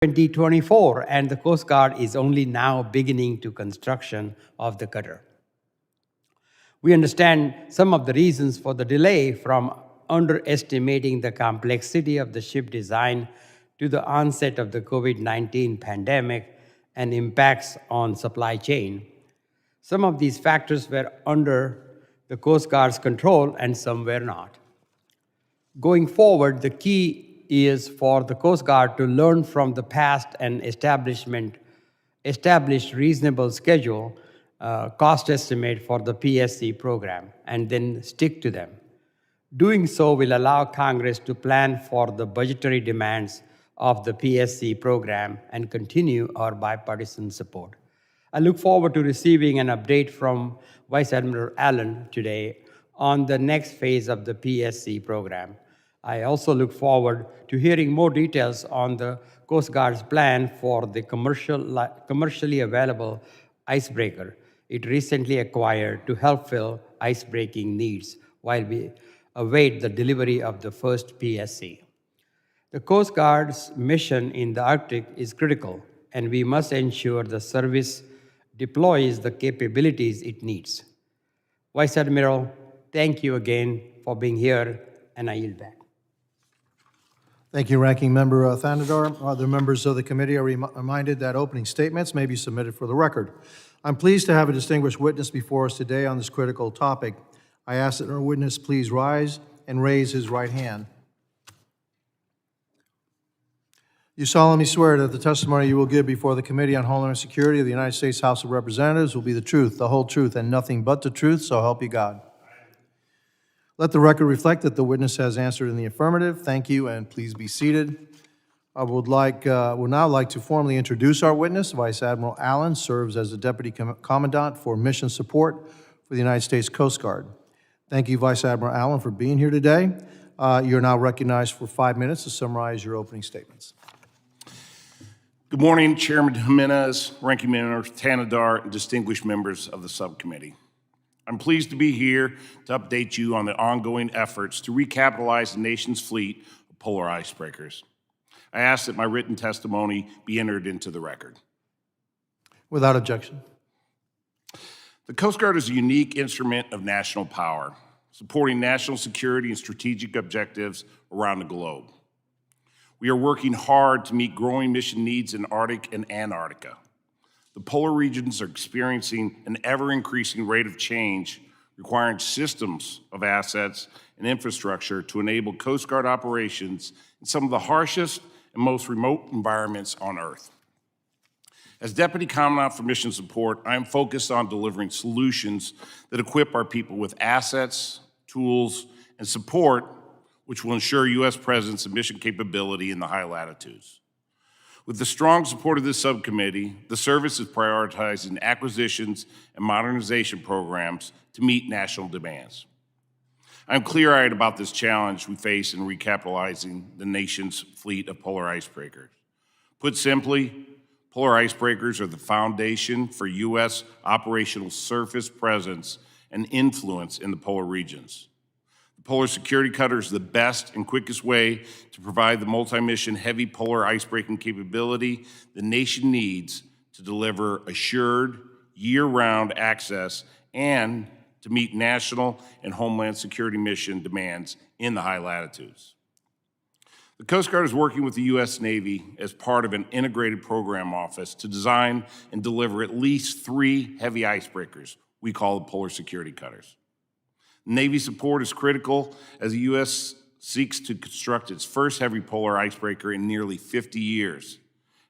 2024, and the Coast Guard is only now beginning to construction of the cutter. We understand some of the reasons for the delay, from underestimating the complexity of the ship design to the onset of the COVID-19 pandemic and impacts on supply chain. Some of these factors were under the Coast Guard's control and some were not. Going forward, the key is for the Coast Guard to learn from the past and establish reasonable schedule, cost estimate for the PSC program, and then stick to them. Doing so will allow Congress to plan for the budgetary demands of the PSC program and continue our bipartisan support. I look forward to receiving an update from Vice Admiral Allen today on the next phase of the PSC program. I also look forward to hearing more details on the Coast Guard's plan for the commercially available icebreaker it recently acquired to help fill icebreaking needs while we await the delivery of the first PSC. The Coast Guard's mission in the Arctic is critical, and we must ensure the service deploys the capabilities it needs. Vice Admiral, thank you again for being here, and I yield back. Thank you, Ranking Member Thanadar. Other members of the committee are reminded that opening statements may be submitted for the record. I'm pleased to have a distinguished witness before us today on this critical topic. I ask that our witness please rise and raise his right hand. You solemnly swear that the testimony you will give before the Committee on Homeland Security of the United States House of Representatives will be the truth, the whole truth, and nothing but the truth, so help you God. Let the record reflect that the witness has answered in the affirmative. Thank you, and please be seated. I would now like to formally introduce our witness. Vice Admiral Allen serves as the Deputy Commandant for Mission Support for the United States Coast Guard. Thank you, Vice Admiral Allen, for being here today. You're now recognized for 5 minutes to summarize your opening statements. Good morning, Chairman Jimenez, Ranking Member Thanadar, and distinguished members of the subcommittee. I'm pleased to be here to update you on the ongoing efforts to recapitalize the nation's fleet of polar icebreakers. I ask that my written testimony be entered into the record. Without objection. The Coast Guard is a unique instrument of national power, supporting national security and strategic objectives around the globe. We are working hard to meet growing mission needs in Arctic and Antarctica. The polar regions are experiencing an ever-increasing rate of change, requiring systems of assets and infrastructure to enable Coast Guard operations in some of the harshest and most remote environments on Earth. As Deputy Commandant for Mission Support, I am focused on delivering solutions that equip our people with assets, tools, and support which will ensure U.S. presence and mission capability in the high latitudes. With the strong support of this subcommittee, the service is prioritizing acquisitions and modernization programs to meet national demands. I'm clear-eyed about this challenge we face in recapitalizing the nation's fleet of polar icebreakers. Put simply, polar icebreakers are the foundation for U.S. operational surface presence and influence in the polar regions. The Polar Security Cutter is the best and quickest way to provide the multi-mission heavy polar icebreaking capability the nation needs to deliver assured, year-round access and to meet national and Homeland Security mission demands in the high latitudes. The Coast Guard is working with the U.S. Navy as part of an integrated program office to design and deliver at least 3 heavy icebreakers we call the Polar Security Cutters. Navy support is critical as the U.S. seeks to construct its first heavy polar icebreaker in nearly 50 years,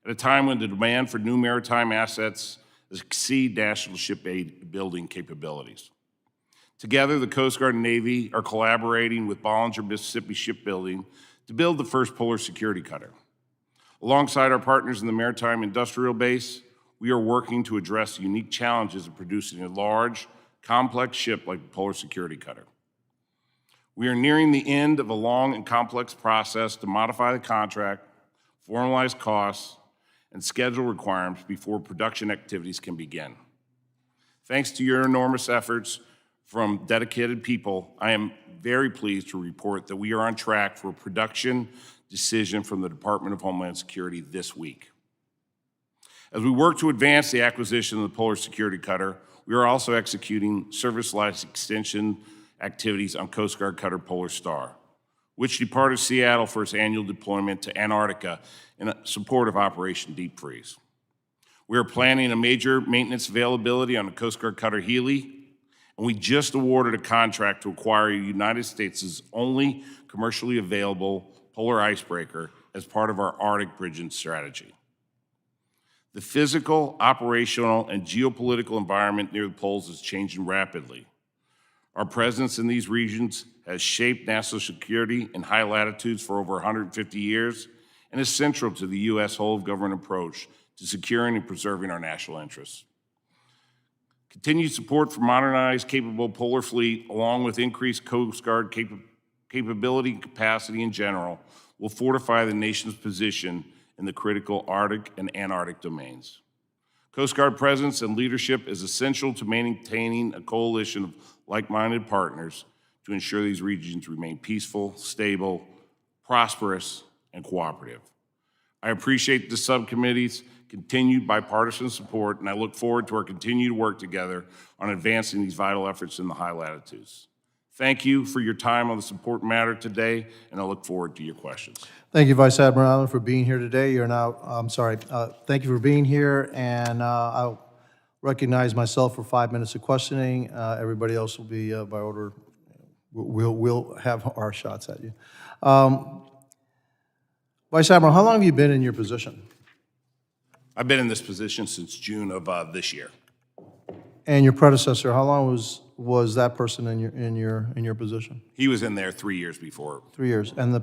at a time when the demand for new maritime assets exceed national shipbuilding capabilities. Together, the Coast Guard and Navy are collaborating with Bollinger, Mississippi Shipbuilding to build the first Polar Security Cutter. Alongside our partners in the Maritime Industrial Base, we are working to address the unique challenges of producing a large, complex ship like the Polar Security Cutter. We are nearing the end of a long and complex process to modify the contract, formalize costs, and schedule requirements before production activities can begin. Thanks to your enormous efforts from dedicated people, I am very pleased to report that we are on track for production decision from the Department of Homeland Security this week. As we work to advance the acquisition of the Polar Security Cutter, we are also executing service life extension activities on Coast Guard Cutter Polar Star, which departed Seattle for its annual deployment to Antarctica in support of Operation Deep Freeze. We are planning a major maintenance availability on the Coast Guard Cutter Healy, and we just awarded a contract to acquire United States' only commercially available polar icebreaker as part of our Arctic bridging strategy. The physical, operational, and geopolitical environment near the poles is changing rapidly. Our presence in these regions has shaped national security in high latitudes for over 150 years and is central to the U.S. whole-of-government approach to securing and preserving our national interests. Continued support for modernized, capable polar fleet, along with increased Coast Guard capability and capacity in general, will fortify the nation's position in the critical Arctic and Antarctic domains. Coast Guard presence and leadership is essential to maintaining a coalition of like-minded partners to ensure these regions remain peaceful, stable, prosperous, and cooperative. I appreciate the subcommittee's continued bipartisan support, and I look forward to our continued work together on advancing these vital efforts in the high latitudes. Thank you for your time on this important matter today, and I look forward to your questions. Thank you, Vice Admiral Allen, for being here today. Thank you for being here, and I'll recognize myself for 5 minutes of questioning. Everybody else will be by order. We'll have our shots at you. Vice Admiral, how long have you been in your position? I've been in this position since June of this year. And your predecessor, how long was that person in your position? He was in there 3 years before. 3 years. And the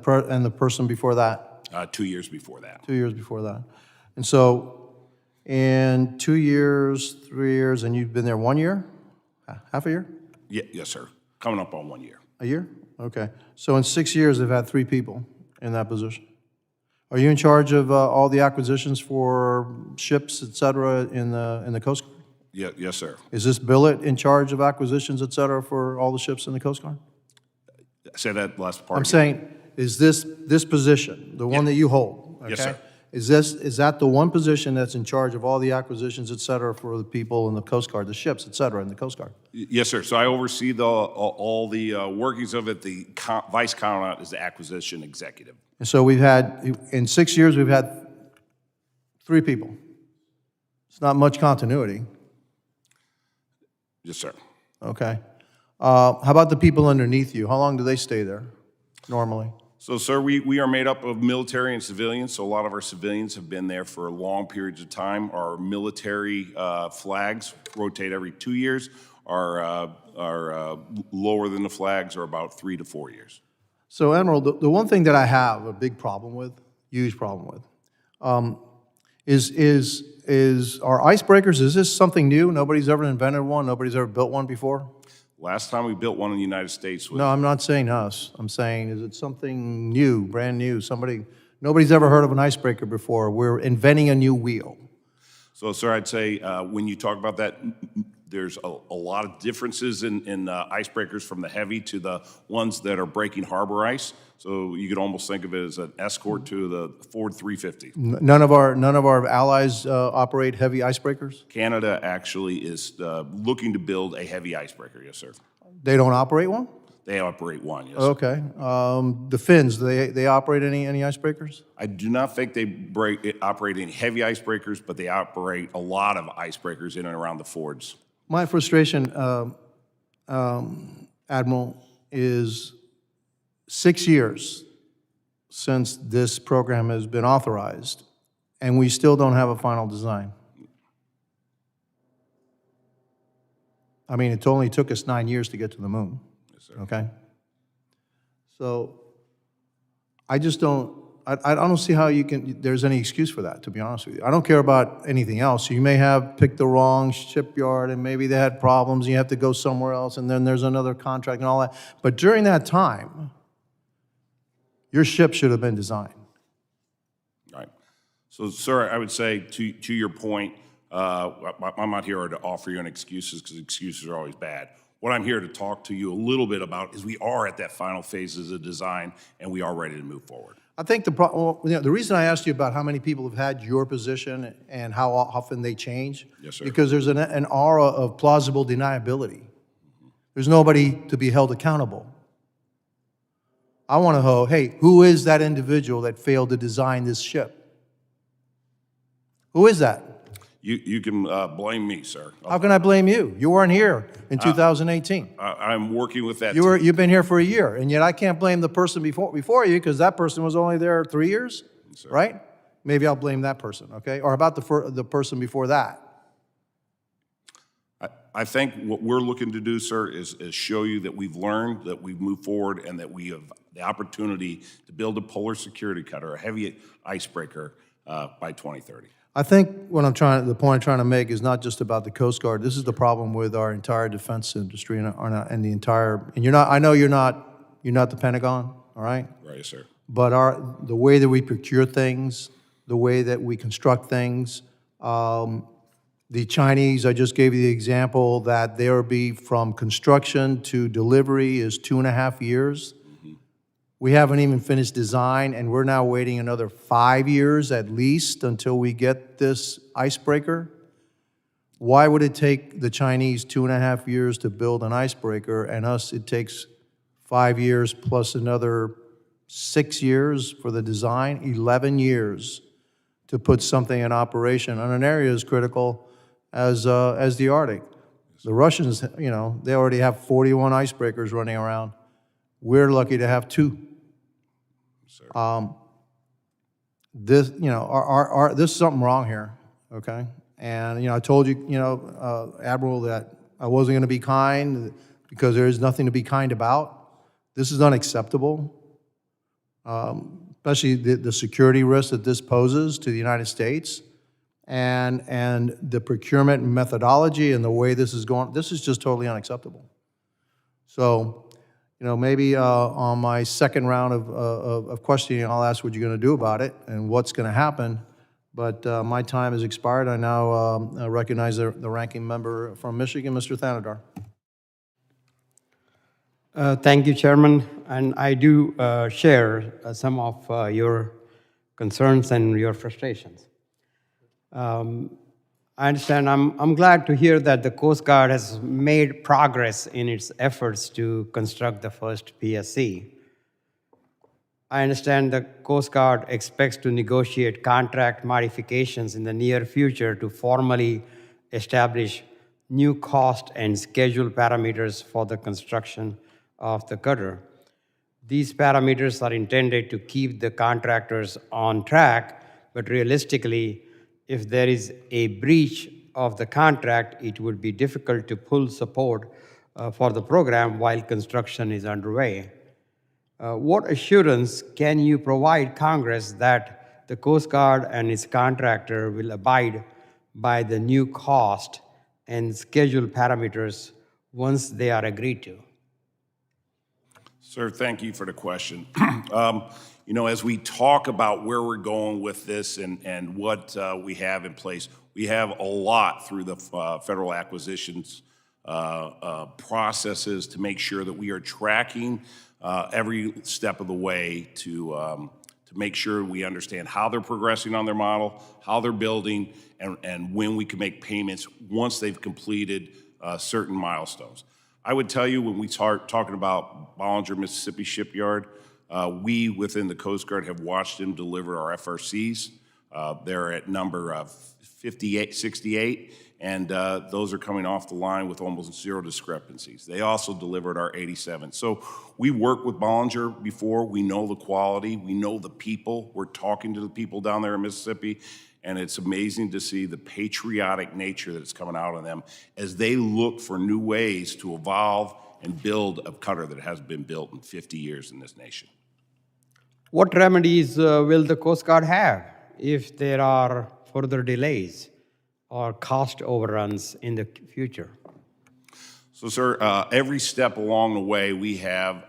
person before that? 2 years before that. 2 years before that. And so, in 2 years, 3 years, and you've been there 1 year? Half a year? Yes, sir. Coming up on 1 year. A year? Okay. So in 6 years, they've had 3 people in that position. Are you in charge of all the acquisitions for ships, et cetera, in the Coast Guard? Yes, sir. Is this billet in charge of acquisitions, et cetera, for all the ships in the Coast Guard? Say that last part. I'm saying, is this position, the one that you hold? Yes, okay? sir. Is that the one position that's in charge of all the acquisitions, et cetera, for the people in the Coast Guard, the ships, et cetera, in the Coast Guard? Yes, sir. So I oversee all the workings of it. The vice commandant is the acquisition executive. And so in 6 years, we've had 3 people. It's not much continuity. Yes, sir. Okay. How about the people underneath you? How long do they stay there normally? So, sir, we are made up of military and civilians, so a lot of our civilians have been there for long periods of time. Our military flags rotate every 2 years. Our lower than the flags are about 3 to 4 years. So, Admiral, the one thing that I have a big problem with, huge problem with, is our icebreakers, is this something new? Nobody's ever invented one? Nobody's ever built one before? Last time we built one in the United States was... No, I'm not saying us. I'm saying, is it something new, brand new? Nobody's ever heard of an icebreaker before. We're inventing a new wheel. So, sir, I'd say when you talk about that, there's a lot of differences in icebreakers from the heavy to the ones that are breaking harbor ice. So you could almost think of it as an escort to the Ford 350. None of our allies operate heavy icebreakers? Canada actually is looking to build a heavy icebreaker, yes, sir. They don't operate one? They operate one, yes. Okay. The Finns, do they operate any icebreakers? I do not think they operate any heavy icebreakers, but they operate a lot of icebreakers in and around the Fords. My frustration, Admiral, is 6 years since this program has been authorized, and we still don't have a final design. I mean, it only took us 9 years to get to the moon. Yes, sir. Okay? So I just don't, I don't see how there's any excuse for that, to be honest with you. I don't care about anything else. You may have picked the wrong shipyard and maybe they had problems and you have to go somewhere else and then there's another contract and all that. But during that time, your ship should have been designed. Right. So, sir, I would say to your point, I'm not here to offer you any excuses because excuses are always bad. what I'm here to talk to you a little bit about is we are at that final phases of design, and we are ready to move forward. I think the reason I asked you about how many people have had your position and how often they change. Yes, sir. Because there's an aura of plausible deniability. There's nobody to be held accountable. I want to know, hey, who is that individual that failed to design this ship? Who is that? You can blame me, sir. How can I blame you? You weren't here in 2018. I'm working with that. You've been here for a year, and yet I can't blame the person before you because that person was only there 3 years, right? Maybe I'll blame that person, okay? Or about the person before that. I think what we're looking to do, sir, is show you that we've learned, that we've moved forward, and that we have the opportunity to build a polar security cutter, a heavy icebreaker, by 2030. I think the point I'm trying to make is not just about the Coast Guard. This is the problem with our entire defense industry and the entire. And I know you're not the Pentagon, all right? Right, sir. But the way that we procure things, the way that we construct things, the Chinese, I just gave you the example that there will be from construction to delivery is 2.5 years. We haven't even finished design, and we're now waiting another 5 years at least until we get this icebreaker. Why would it take the Chinese 2.5 years to build an icebreaker, and us it takes 5 years plus another 6 years for the design, 11 years to put something in operation on an area as critical as the Arctic? The Russians, they already have 41 icebreakers running around. We're lucky to have 2. This, there's something wrong here, okay? And, I told you, Admiral, that I wasn't going to be kind because there is nothing to be kind about. This is unacceptable, especially the security risk that this poses to the United States and the procurement methodology and the way this is going. This is just totally unacceptable. So, maybe on my second round of questioning, I'll ask what you're going to do about it and what's going to happen. But my time has expired. I now recognize the ranking member from Michigan, Mr. Thanadar. Thank you, Chairman. And I do share some of your concerns and your frustrations. I understand. I'm glad to hear that the Coast Guard has made progress in its efforts to construct the first PSC. I understand the Coast Guard expects to negotiate contract modifications in the near future to formally establish new cost and schedule parameters for the construction of the cutter. These parameters are intended to keep the contractors on track, but realistically, if there is a breach of the contract, it would be difficult to pull support for the program while construction is underway. What assurance can you provide Congress that the Coast Guard and its contractor will abide by the new cost and schedule parameters once they are agreed to? Sir, thank you for the question. As we talk about where we're going with this and what we have in place, we have a lot through the federal acquisitions processes to make sure that we are tracking every step of the way to make sure we understand how they're progressing on their model, how they're building, and when we can make payments once they've completed certain milestones. I would tell you, when we start talking about Bollinger, Mississippi Shipyard, we within the Coast Guard have watched them deliver our FRCs. They're at number 68, and those are coming off the line with almost zero discrepancies. They also delivered our 87. So we worked with Bollinger before. We know the quality. We know the people. We're talking to the people down there in Mississippi, and it's amazing to see the patriotic nature that's coming out of them as they look for new ways to evolve and build a cutter that hasn't been built in 50 years in this nation. What remedies will the Coast Guard have if there are further delays or cost overruns in the future? So, sir, every step along the way, we have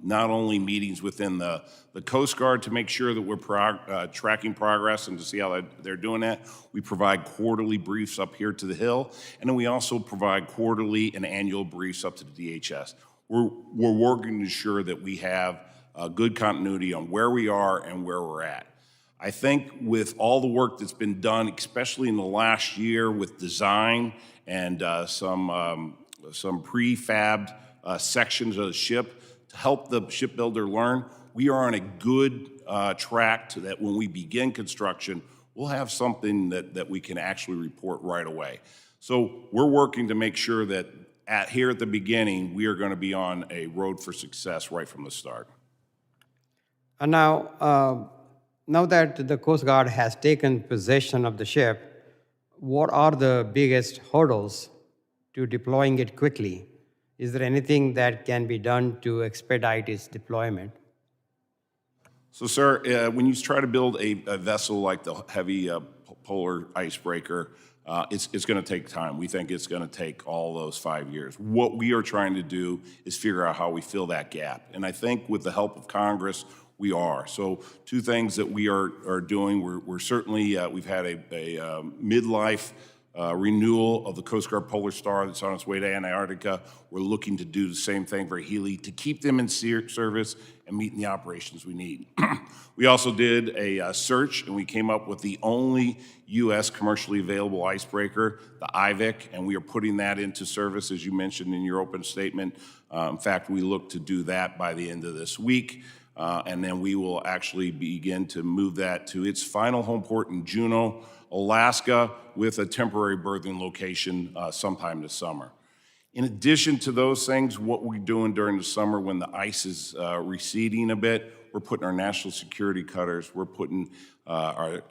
not only meetings within the Coast Guard to make sure that we're tracking progress and to see how they're doing that. We provide quarterly briefs up here to the Hill, and then we also provide quarterly and annual briefs up to the DHS. We're working to ensure that we have good continuity on where we are and where we're at. I think with all the work that's been done, especially in the last year with design and some prefabbed sections of the ship to help the shipbuilder learn, we are on a good track to that when we begin construction, we'll have something that we can actually report right away. So we're working to make sure that here at the beginning, we are going to be on a road for success right from the start. And now that the Coast Guard has taken possession of the ship, what are the biggest hurdles to deploying it quickly? Is there anything that can be done to expedite its deployment? So, sir, when you try to build a vessel like the heavy polar icebreaker, it's going to take time. We think it's going to take all those 5 years. What we are trying to do is figure out how we fill that gap. And I think with the help of Congress, we are. So two things that we are doing, we're certainly, we've had a midlife renewal of the Coast Guard Polar Star that's on its way to Antarctica. We're looking to do the same thing for Healy to keep them in service and meeting the operations we need. We also did a search, and we came up with the only U.S. commercially available icebreaker, the IVIC, and we are putting that into service, as you mentioned in your open statement. In fact, we look to do that by the end of this week. And then we will actually begin to move that to its final home port in Juneau, Alaska, with a temporary berthing location sometime this summer. In addition to those things, what we're doing during the summer when the ice is receding a bit, we're putting our national security cutters, we're putting our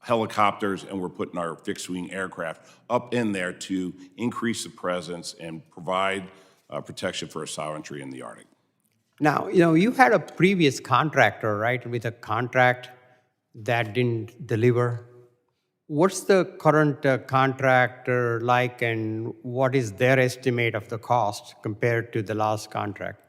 helicopters, and we're putting our fixed-wing aircraft up in there to increase the presence and provide protection for our sovereignty in the Arctic. Now, you had a previous contractor, right, with a contract that didn't deliver. What's the current contractor like, and what is their estimate of the cost compared to the last contract?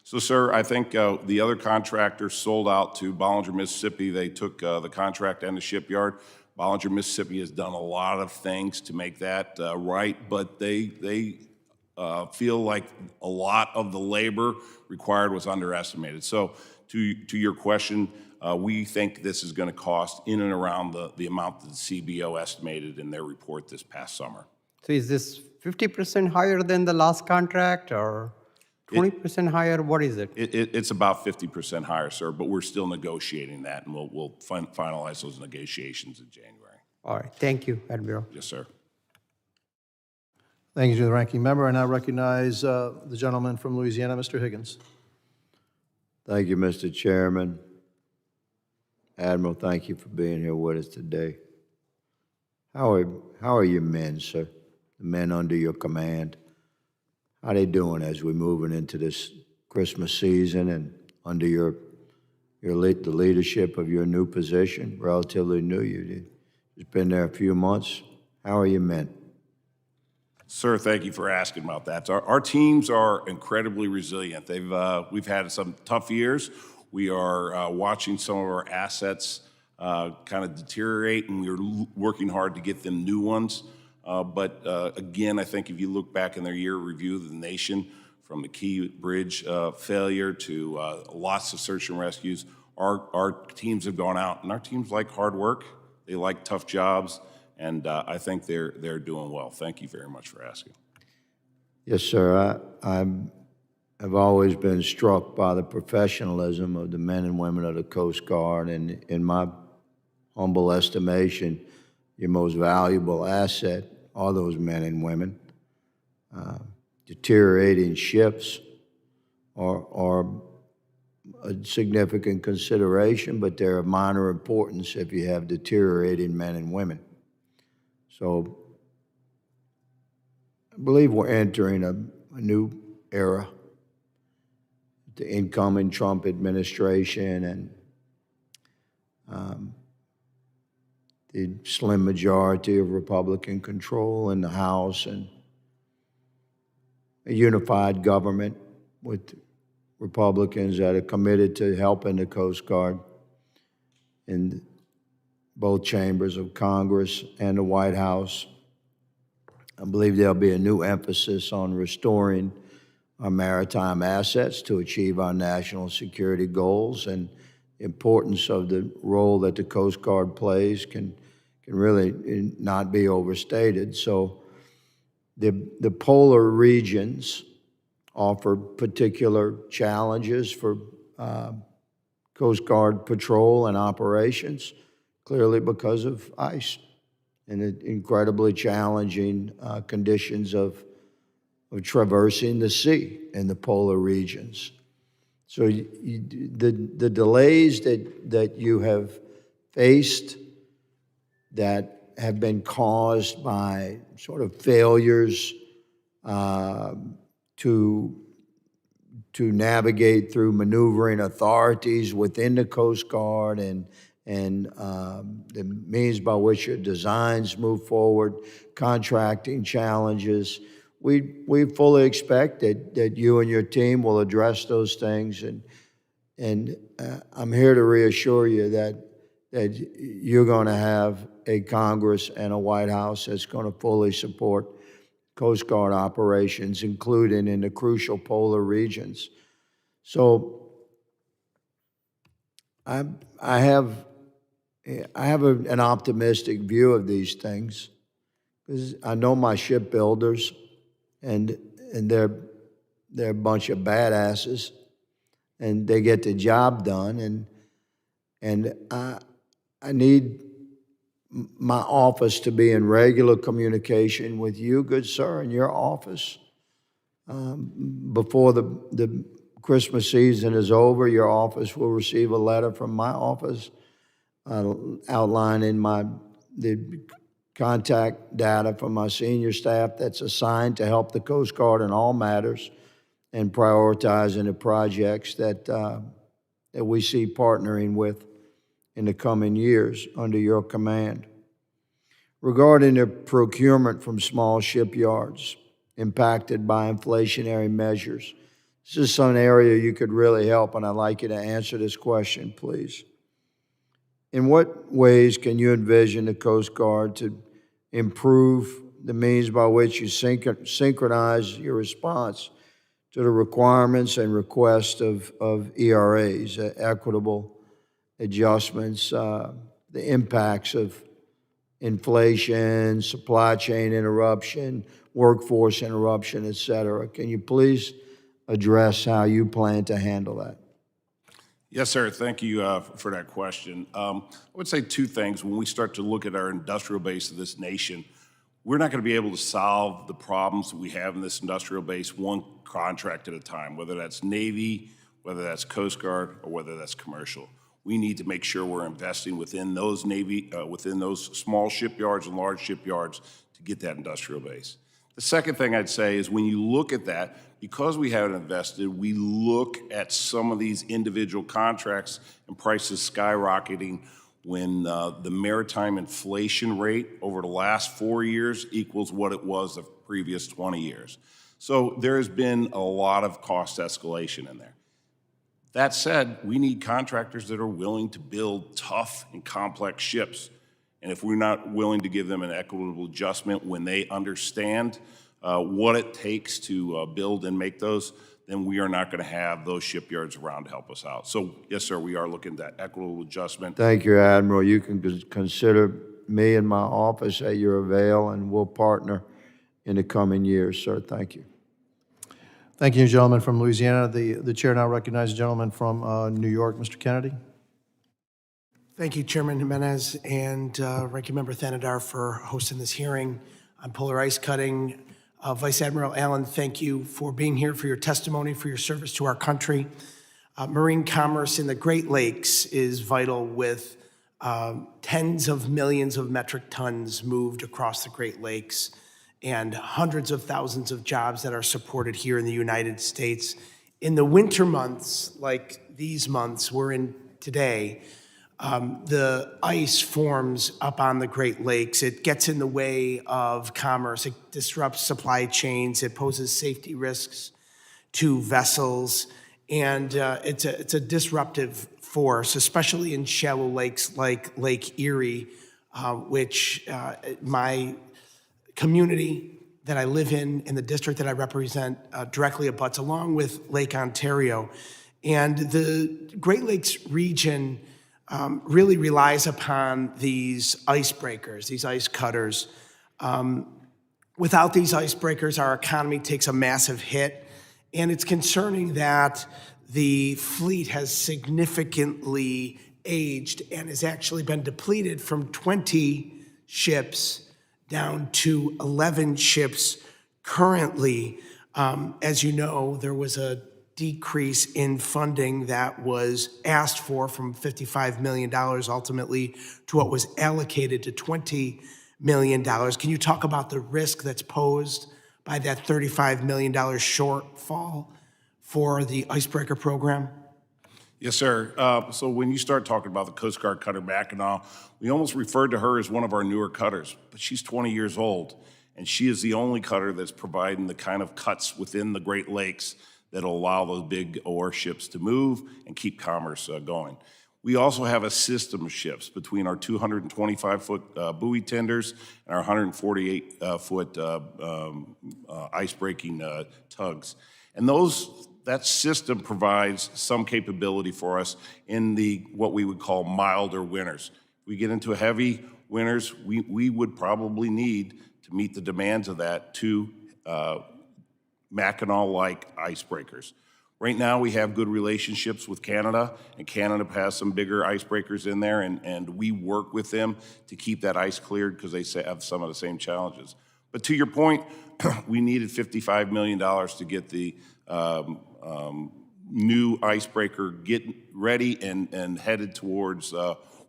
So, sir, I think the other contractor sold out to Bollinger, Mississippi. They took the contract and the shipyard. Bollinger, Mississippi has done a lot of things to make that right, but they feel like a lot of the labor required was underestimated. So to your question, we think this is going to cost in and around the amount that the CBO estimated in their report this past summer. So is this 50% higher than the last contract or 20% higher? What is it? It's about 50% higher, sir, but we're still negotiating that, and we'll finalize those negotiations in January. All right. Thank you, Admiral. Yes, sir. Thank you to the ranking member. I now recognize the gentleman from Louisiana, Mr. Higgins. Thank you, Mr. Chairman. Admiral, thank you for being here with us today. How are your men, sir? The men under your command? How are they doing as we're moving into this Christmas season and under the leadership of your new position, relatively new? You've just been there a few months. How are your men? Sir, thank you for asking about that. Our teams are incredibly resilient. We've had some tough years. We are watching some of our assets kind of deteriorate, and we're working hard to get them new ones. But again, I think if you look back in their year review of the nation, from the Key Bridge failure to lots of search and rescues, our teams have gone out, and our teams like hard work. They like tough jobs. And I think they're doing well. Thank you very much for asking. Yes, sir. I've always been struck by the professionalism of the men and women of the Coast Guard, and in my humble estimation, your most valuable asset are those men and women. Deteriorating ships are a significant consideration, but they're of minor importance if you have deteriorating men and women. So I believe we're entering a new era. The incoming Trump administration and the slim majority of Republican control in the House and a unified government with Republicans that are committed to helping the Coast Guard in both chambers of Congress and the White House. I believe there'll be a new emphasis on restoring our maritime assets to achieve our national security goals, and the importance of the role that the Coast Guard plays can really not be overstated. So the polar regions offer particular challenges for Coast Guard patrol and operations, clearly because of ice and the incredibly challenging conditions of traversing the sea in the polar regions. So the delays that you have faced that have been caused by sort of failures to navigate through maneuvering authorities within the Coast Guard and the means by which your designs move forward, contracting challenges. We fully expect that you and your team will address those things, and I'm here to reassure you that you're going to have a Congress and a White House that's going to fully support Coast Guard operations, including in the crucial polar regions. So I have an optimistic view of these things because I know my shipbuilders, and they're a bunch of badasses, and they get the job done, and I need my office to be in regular communication with you, good sir, and your office. Before the Christmas season is over, your office will receive a letter from my office outlining the contact data from my senior staff that's assigned to help the Coast Guard in all matters and prioritizing the projects that we see partnering with in the coming years under your command. Regarding the procurement from small shipyards impacted by inflationary measures, this is some area you could really help, and I'd like you to answer this question, please. In what ways can you envision the Coast Guard to improve the means by which you synchronize your response to the requirements and requests of ERAs, equitable adjustments, the impacts of inflation, supply chain interruption, workforce interruption, et cetera? Can you please address how you plan to handle that? Yes, sir. Thank you for that question. I would say two things. When we start to look at our industrial base of this nation, we're not going to be able to solve the problems that we have in this industrial base one contract at a time, whether that's Navy, whether that's Coast Guard, or whether that's commercial. We need to make sure we're investing within those within those small shipyards and large shipyards to get that industrial base. The second thing I'd say is when you look at that, because we haven't invested, we look at some of these individual contracts and prices skyrocketing when the maritime inflation rate over the last 4 years equals what it was the previous 20 years. So there has been a lot of cost escalation in there. That said, we need contractors that are willing to build tough and complex ships. And if we're not willing to give them an equitable adjustment when they understand what it takes to build and make those, then we are not going to have those shipyards around to help us out. So, yes, sir, we are looking at that equitable adjustment. Thank you, Admiral. You can consider me and my office at your avail, and we'll partner in the coming years, sir. Thank you. Thank you, gentleman from Louisiana. The chair now recognizes the gentleman from New York, Mr. Kennedy. Thank you, Chairman Jimenez and Ranking Member Thanedar for hosting this hearing on polar ice cutting. Vice Admiral Allen, thank you for being here, for your testimony, for your service to our country. Marine commerce in the Great Lakes is vital, with tens of millions of metric tons moved across the Great Lakes and hundreds of thousands of jobs that are supported here in the United States. In the winter months, like these months we're in today, The ice forms up on the Great Lakes. It gets in the way of commerce. It disrupts supply chains. It poses safety risks to vessels. And it's a disruptive force, especially in shallow lakes like Lake Erie, which my community that I live in the district that I represent, directly abuts, along with Lake Ontario. And the Great Lakes region really relies upon these icebreakers, these ice cutters. Without these icebreakers, our economy takes a massive hit, and it's concerning that the fleet has significantly aged and has actually been depleted from 20 ships down to 11 ships currently. As you know, there was a decrease in funding that was asked for from $55 million ultimately to what was allocated to $20 million. Can you talk about the risk that's posed by that $35 million shortfall for the icebreaker program? Yes, sir. So when you start talking about the Coast Guard cutter Mackinac, we almost referred to her as one of our newer cutters, but she's 20 years old, and she is the only cutter that's providing the kind of cuts within the Great Lakes that'll allow those big ore ships to move and keep commerce going. We also have a system of ships between our 225-foot buoy tenders and our 148-foot ice-breaking tugs. And that system provides some capability for us in the what we would call milder winters. If we get into heavy winters, we would probably need to meet the demands of that two Mackinac-like icebreakers. Right now, we have good relationships with Canada, and Canada has some bigger icebreakers in there, and we work with them to keep that ice cleared because they have some of the same challenges. But to your point, we needed $55 million to get the new icebreaker ready and headed towards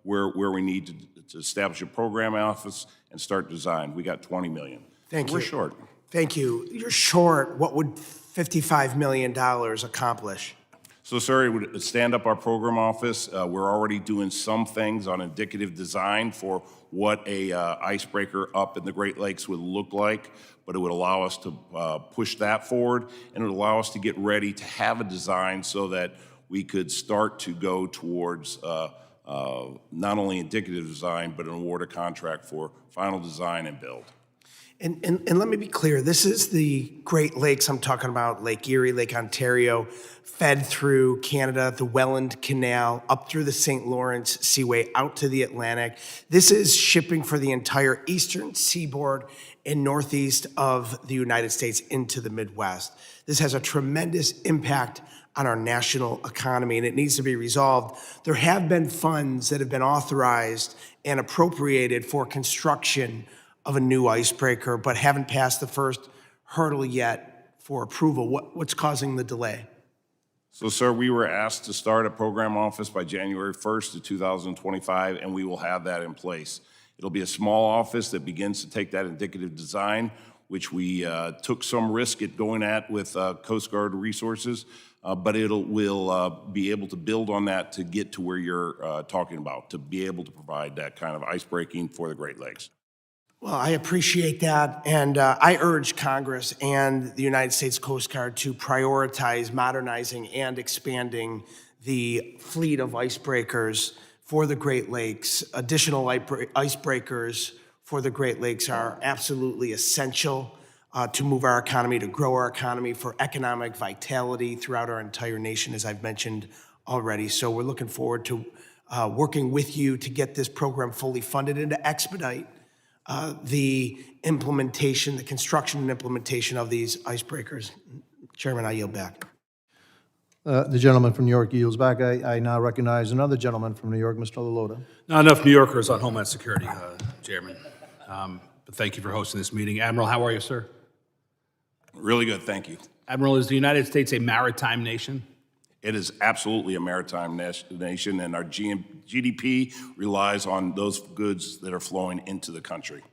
where we need to establish a program office and start design. We got $20 million. Thank you. We're short. Thank you. You're short. What would $55 million accomplish? So, sir, it would stand up our program office. We're already doing some things on indicative design for what a icebreaker up in the Great Lakes would look like, but it would allow us to push that forward, and it would allow us to get ready to have a design so that we could start to go towards not only indicative design, but an award a contract for final design and build. And let me be clear, this is the Great Lakes I'm talking about, Lake Erie, Lake Ontario, fed through Canada, the Welland Canal, up through the St. Lawrence Seaway, out to the Atlantic. This is shipping for the entire eastern seaboard and northeast of the United States into the Midwest. This has a tremendous impact on our national economy, and it needs to be resolved. There have been funds that have been authorized and appropriated for construction of a new icebreaker, but haven't passed the first hurdle yet for approval. What's causing the delay? So, sir, we were asked to start a program office by January 1st of 2025, and we will have that in place. It'll be a small office that begins to take that indicative design, which we took some risk at going at with Coast Guard resources, but we'll be able to build on that to get to where you're talking about, to be able to provide that kind of ice-breaking for the Great Lakes. Well, I appreciate that, and I urge Congress and the United States Coast Guard to prioritize modernizing and expanding the fleet of icebreakers for the Great Lakes. Additional icebreakers for the Great Lakes are absolutely essential to move our economy, to grow our economy, for economic vitality throughout our entire nation, as I've mentioned already. So we're looking forward to working with you to get this program fully funded and to expedite the implementation, the construction and implementation of these icebreakers. Chairman, I yield back. The gentleman from New York yields back. I now recognize another gentleman from New York, Mr. Laloda. Not enough New Yorkers on Homeland Security, Chairman. But thank you for hosting this meeting. Admiral, how are you, sir? Really good, thank you. Admiral, is the United States a maritime nation? It is absolutely a maritime nation, and our GDP relies on those goods that are flowing into the country.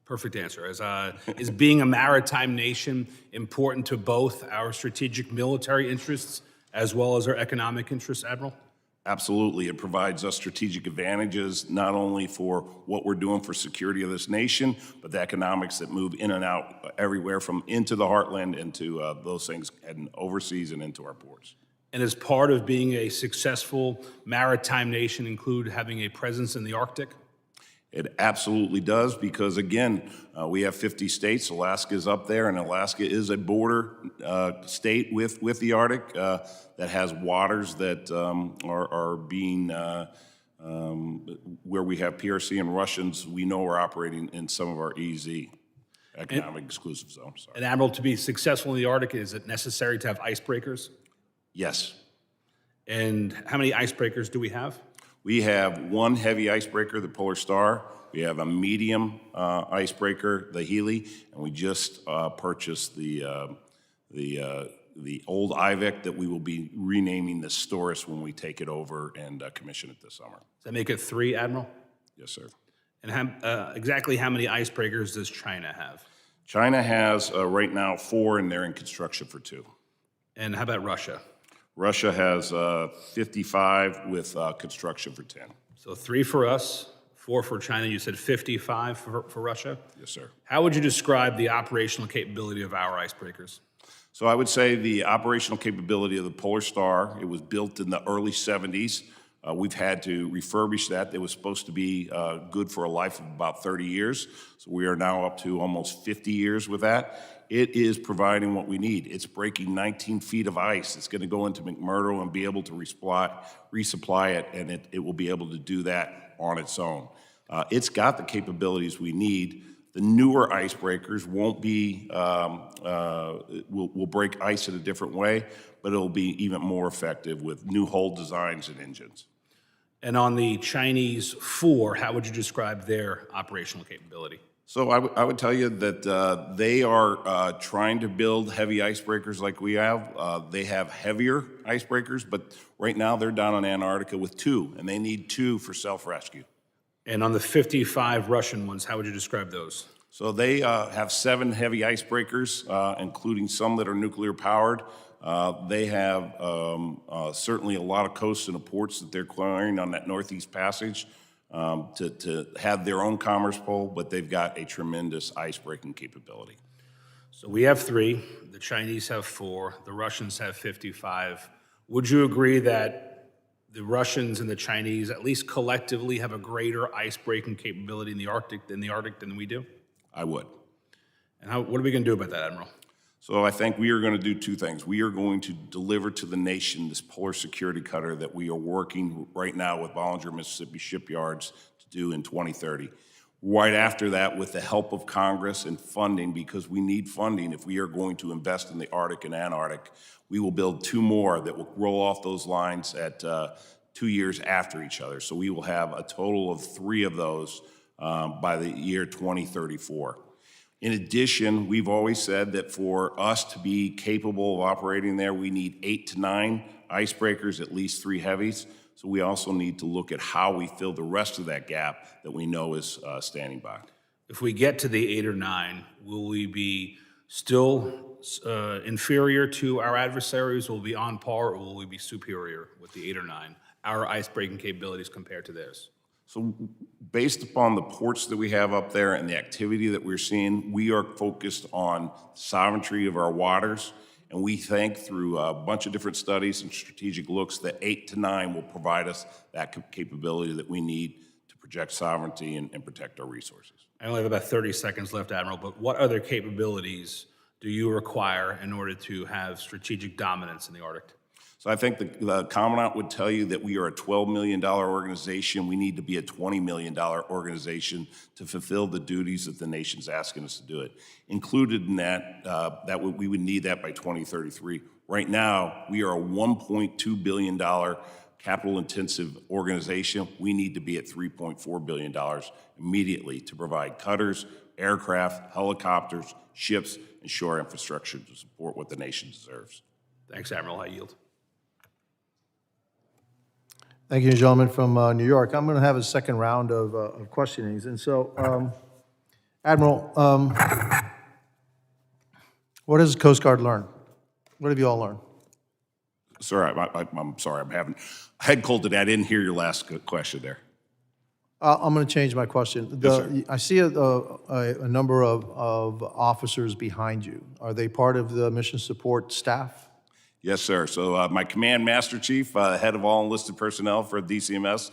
Perfect answer. Is being a maritime nation important to both our strategic military interests as well as our economic interests, Admiral? Absolutely. It provides us strategic advantages, not only for what we're doing for security of this nation, but the economics that move in and out everywhere from into the heartland into those things and overseas and into our ports. And as part of being a successful maritime nation include having a presence in the Arctic? It absolutely does because, again, we have 50 states. Alaska is up there, and Alaska is a border state with the Arctic that has waters that are being, where we have PRC and Russians, we know are operating in some of our EEZ, economic exclusive zones. Sorry. And Admiral, to be successful in the Arctic, is it necessary to have icebreakers? Yes. And how many icebreakers do we have? We have one heavy icebreaker, the Polar Star. We have a medium icebreaker, the Healy, and we just purchased the old IVEC that we will be renaming the Storis when we take it over and commission it this summer. Does that make it 3, Admiral? Yes, sir. And exactly how many icebreakers does China have? China has right now 4, and they're in construction for 2. And how about Russia? Russia has 55 with construction for 10. So 3 for us, 4 for China. You said 55 for Russia? Yes, sir. How would you describe the operational capability of our icebreakers? So I would say the operational capability of the Polar Star, it was built in the early 70s. We've had to refurbish that. It was supposed to be good for a life of about 30 years. So we are now up to almost 50 years with that. It is providing what we need. It's breaking 19 feet of ice. It's going to go into McMurdo and be able to resupply it, and it will be able to do that on its own. It's got the capabilities we need. The newer icebreakers won't be, will break ice in a different way, but it'll be even more effective with new hull designs and engines. And on the Chinese 4, how would you describe their operational capability? So I would tell you that they are trying to build heavy icebreakers like we have. They have heavier icebreakers, but right now they're down in Antarctica with 2, and they need 2 for self-rescue. And on the 55 Russian ones, how would you describe those? So they have 7 heavy icebreakers, including some that are nuclear powered. They have certainly a lot of coasts and ports that they're clearing on that Northeast Passage to have their own commerce pole, but they've got a tremendous ice-breaking capability. So we have 3, the Chinese have 4, the Russians have 55. Would you agree that the Russians and the Chinese, at least collectively, have a greater ice-breaking capability in the Arctic than we do? I would. And what are we going to do about that, Admiral? So I think we are going to do 2 things. We are going to deliver to the nation this polar security cutter that we are working right now with Bollinger, Mississippi shipyards to do in 2030. Right after that, with the help of Congress and funding, because we need funding if we are going to invest in the Arctic and Antarctic, we will build 2 more that will roll off those lines at 2 years after each other. So we will have a total of 3 of those by the year 2034. In addition, we've always said that for us to be capable of operating there, we need 8 to 9 icebreakers, at least 3 heavies. So we also need to look at how we fill the rest of that gap that we know is standing by. If we get to the 8 or 9, will we be still inferior to our adversaries? Will we be on par, or will we be superior with the 8 or 9, our ice-breaking capabilities compared to theirs? So based upon the ports that we have up there and the activity that we're seeing, we are focused on sovereignty of our waters. And we think through a bunch of different studies and strategic looks that 8 to 9 will provide us that capability that we need to project sovereignty and protect our resources. I only have about 30 seconds left, Admiral, but what other capabilities do you require in order to have strategic dominance in the Arctic? So I think the Commandant would tell you that we are a $12 million organization. We need to be a $20 million organization to fulfill the duties that the nation's asking us to do it. Included in that, we would need that by 2033. Right now, we are a $1.2 billion capital-intensive organization. We need to be at $3.4 billion immediately to provide cutters, aircraft, helicopters, ships, and shore infrastructure to support what the nation deserves. Thanks, Admiral. I yield. Thank you, gentlemen from New York. I'm going to have a second round of questionings. And so, Admiral, what has the Coast Guard learned? What have you all learned? Sir, I'm sorry, I'm having head cold today. I didn't hear your last question there. I'm going to change my question. sir. I see a number of officers behind you. Are they part of the mission support staff? Yes, sir. So my command master chief, head of all enlisted personnel for DCMS,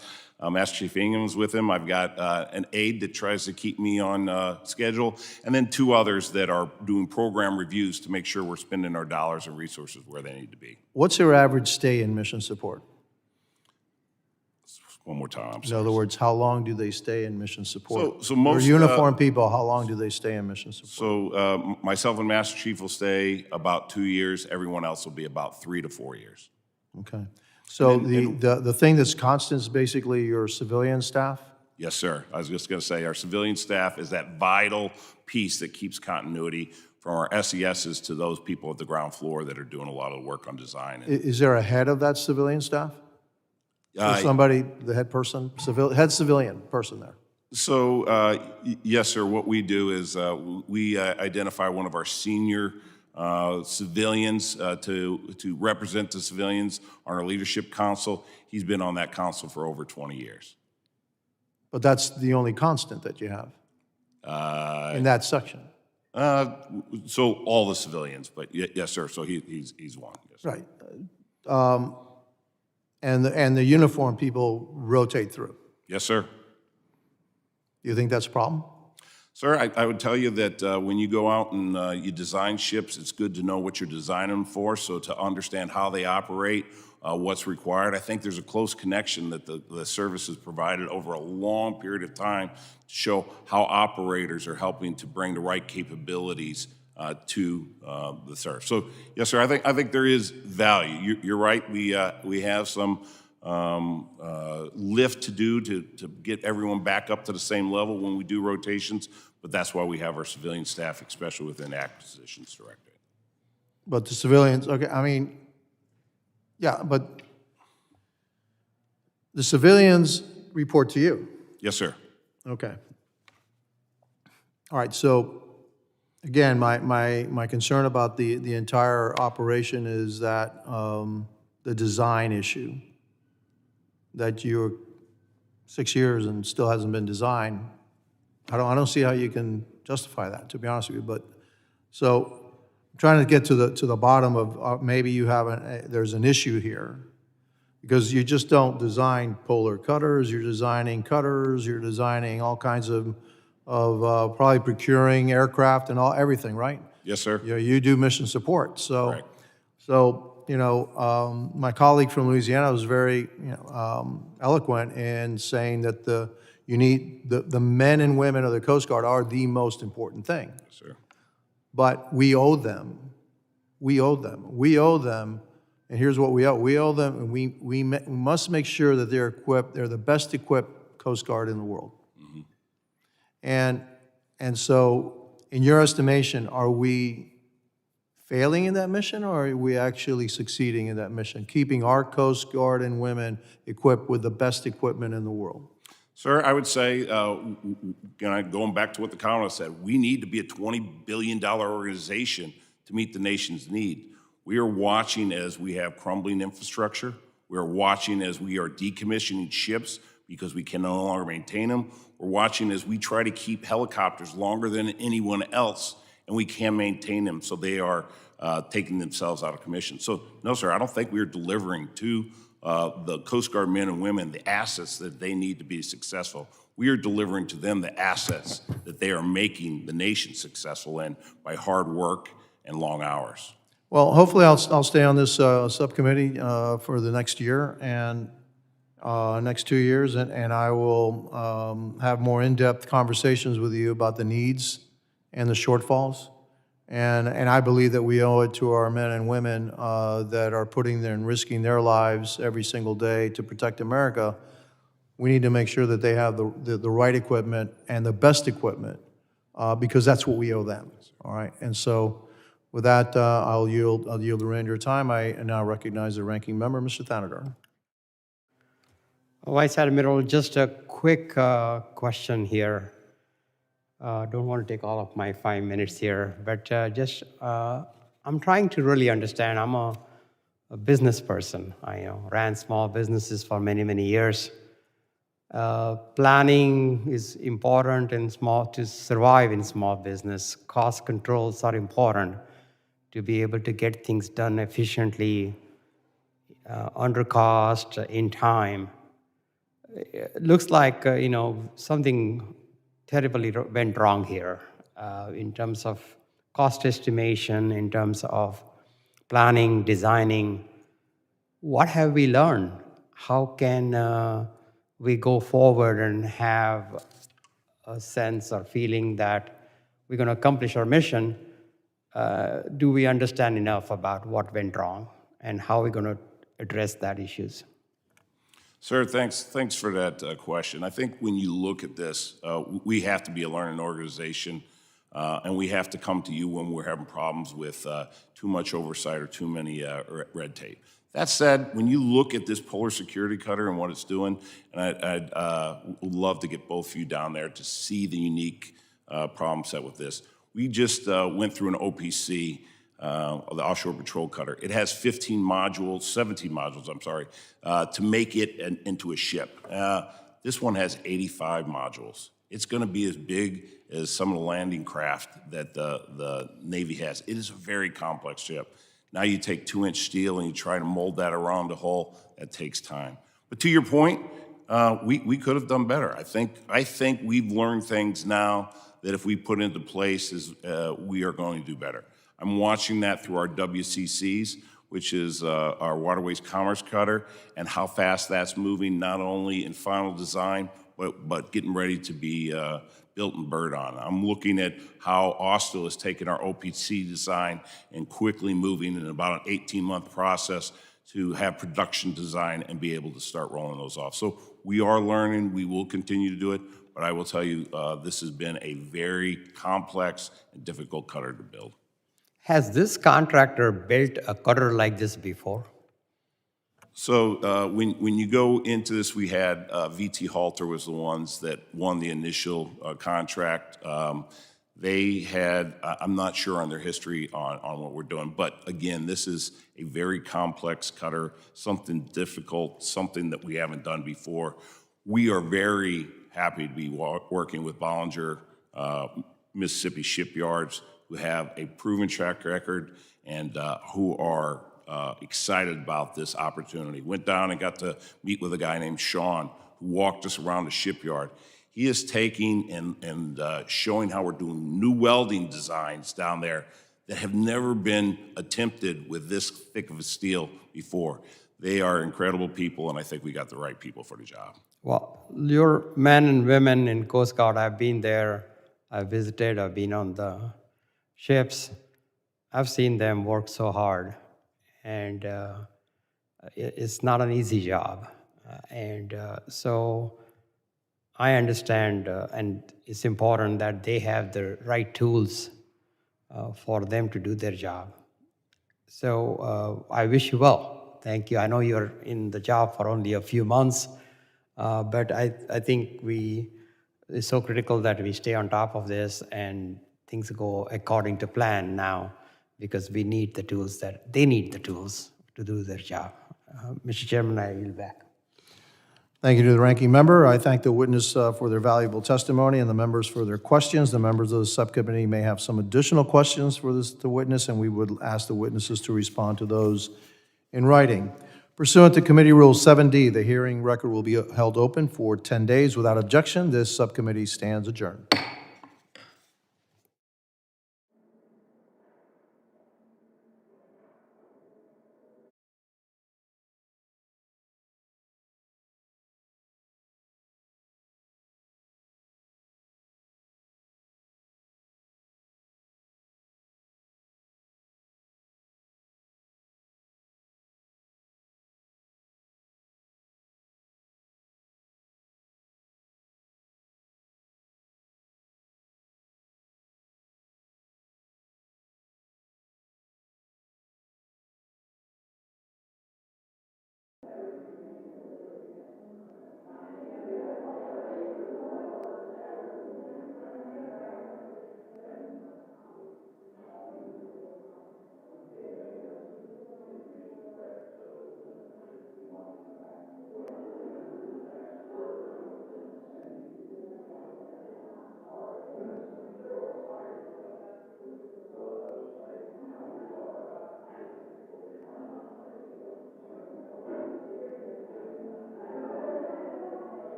Master Chief Ingham's with him. I've got an aide that tries to keep me on schedule, and then 2 others that are doing program reviews to make sure we're spending our dollars and resources where they need to be. What's your average stay in mission support? One more time, I'm In sorry. other words, how long do they stay in mission support? So most, For uniformed people, how long do they stay in mission support? So myself and Master Chief will stay about 2 years. Everyone else will be about 3 to 4 years. Okay. So the thing that's constant is basically your civilian staff? Yes, sir. I was just going to say our civilian staff is that vital piece that keeps continuity from our SESs to those people at the ground floor that are doing a lot of work on design. Is there a head of that civilian staff? Or somebody, the head person, head civilian person there? So, yes, sir, what we do is we identify one of our senior civilians to represent the civilians on our leadership council. He's been on that council for over 20 years. But that's the only constant that you have in that section? So all the civilians, but yes, sir, so he's one. Yes, sir. Right. And the uniformed people rotate through. Yes, sir. Do you think that's a problem? Sir, I would tell you that when you go out and you design ships, it's good to know what you're designing them for, so to understand how they operate, what's required. I think there's a close connection that the service has provided over a long period of time to show how operators are helping to bring the right capabilities to the service. So, yes, sir, I think there is value. You're right. We have some lift to do to get everyone back up to the same level when we do rotations, but that's why we have our civilian staff, especially within Acquisitions Directorate. But the civilians, okay, I mean, yeah, but the civilians report to you. Yes, sir. Okay. All right, so again, my concern about the entire operation is that the design issue, that you're 6 years and still hasn't been designed. I don't see how you can justify that, to be honest with you. But so I'm trying to get to the bottom of maybe you have there's an issue here, because you just don't design polar cutters. You're designing cutters. You're designing all kinds of probably procuring aircraft and everything, right? Yes, sir. You do mission support. So, Correct. my colleague from Louisiana was very eloquent in saying that you need the men and women of the Coast Guard are the most important thing. Yes, sir. But we owe them. We owe them. And here's what we owe. We owe them, and we must make sure that they're equipped. They're the best equipped Coast Guard in the world. Mm-hmm. And so, in your estimation, are we failing in that mission, or are we actually succeeding in that mission, keeping our Coast Guard and women equipped with the best equipment in the world? Sir, I would say, going back to what the Colonel said, we need to be a $20 billion organization to meet the nation's need. We are watching as we have crumbling infrastructure. We are watching as we are decommissioning ships because we can no longer maintain them. We're watching as we try to keep helicopters longer than anyone else, and we can't maintain them, so they are taking themselves out of commission. So, no, sir, I don't think we're delivering to the Coast Guard men and women the assets that they need to be successful. We are delivering to them the assets that they are making the nation successful in by hard work and long hours. Well, hopefully I'll stay on this subcommittee for the next year and next 2 years, and I will have more in-depth conversations with you about the needs and the shortfalls. And I believe that we owe it to our men and women that are putting there and risking their lives every single day to protect America. We need to make sure that they have the right equipment and the best equipment because that's what we owe them. All right. And so, with that, I'll yield the remainder of time. I now recognize the ranking member, Mr. Thanedar. Vice Admiral, just a quick question here. Don't want to take all of my 5 minutes here, but I'm trying to really understand. I'm a a business person. I ran small businesses for many, many years. Planning is important to survive in small business. Cost controls are important to be able to get things done efficiently, under cost, in time. It looks like something terribly went wrong here in terms of cost estimation, in terms of planning, designing. What have we learned? How can we go forward and have a sense or feeling that we're going to accomplish our mission? Do we understand enough about what went wrong and how we're going to address that issues? Sir, thanks for that question. I think when you look at this, we have to be a learning organization, and we have to come to you when we're having problems with too much oversight or too many red tape. That said, when you look at this polar security cutter and what it's doing, and I'd would love to get both of you down there to see the unique problem set with this. We just went through an OPC, the Offshore Patrol Cutter. It has 17 modules, I'm sorry, to make it into a ship. This one has 85 modules. It's gonna be as big as some of the landing craft that the Navy has. It is a very complex ship. Now you take 2-inch steel and you try to mold that around the hull, that takes time. But to your point, we could have done better. I think we've learned things now that if we put into place, we are going to do better. I'm watching that through our WCCs, which is our Waterways Commerce Cutter, and how fast that's moving, not only in final design, but getting ready to be built and bird on. I'm looking at how Austal has taken our OPC design and quickly moving in about an 18-month process to have production design and be able to start rolling those off. So we are learning, we will continue to do it, but I will tell you, this has been a very complex and difficult cutter to build. Has this contractor built a cutter like this before? So when you go into this, we had VT Halter was the ones that won the initial contract. They had, I'm not sure on their history on what we're doing, but again, this is a very complex cutter, something difficult, something that we haven't done before. We are very happy to be working with Bollinger, Mississippi shipyards, who have a proven track record and who are excited about this opportunity. Went down and got to meet with a guy named Sean, who walked us around the shipyard. He is taking and showing how we're doing new welding designs down there that have never been attempted with this thick of a steel before. They are incredible people, and I think we got the right people for the job. Well, your men and women in Coast Guard, I've been there, I've visited, I've been on the ships. I've seen them work so hard, and it's not an easy job. So I understand, and it's important that they have the right tools for them to do their job. So I wish you well. Thank you. I know you're in the job for only a few months, but I think it's so critical that we stay on top of this and things go according to plan now, because we need the tools they need the tools to do their job. Mr. Chairman, I yield back. Thank you to the ranking member. I thank the witness for their valuable testimony and the members for their questions. The members of the subcommittee may have some additional questions for the witness, and we would ask the witnesses to respond to those in writing. Pursuant to Committee Rule 7D, the hearing record will be held open for 10 days without objection. This subcommittee stands adjourned.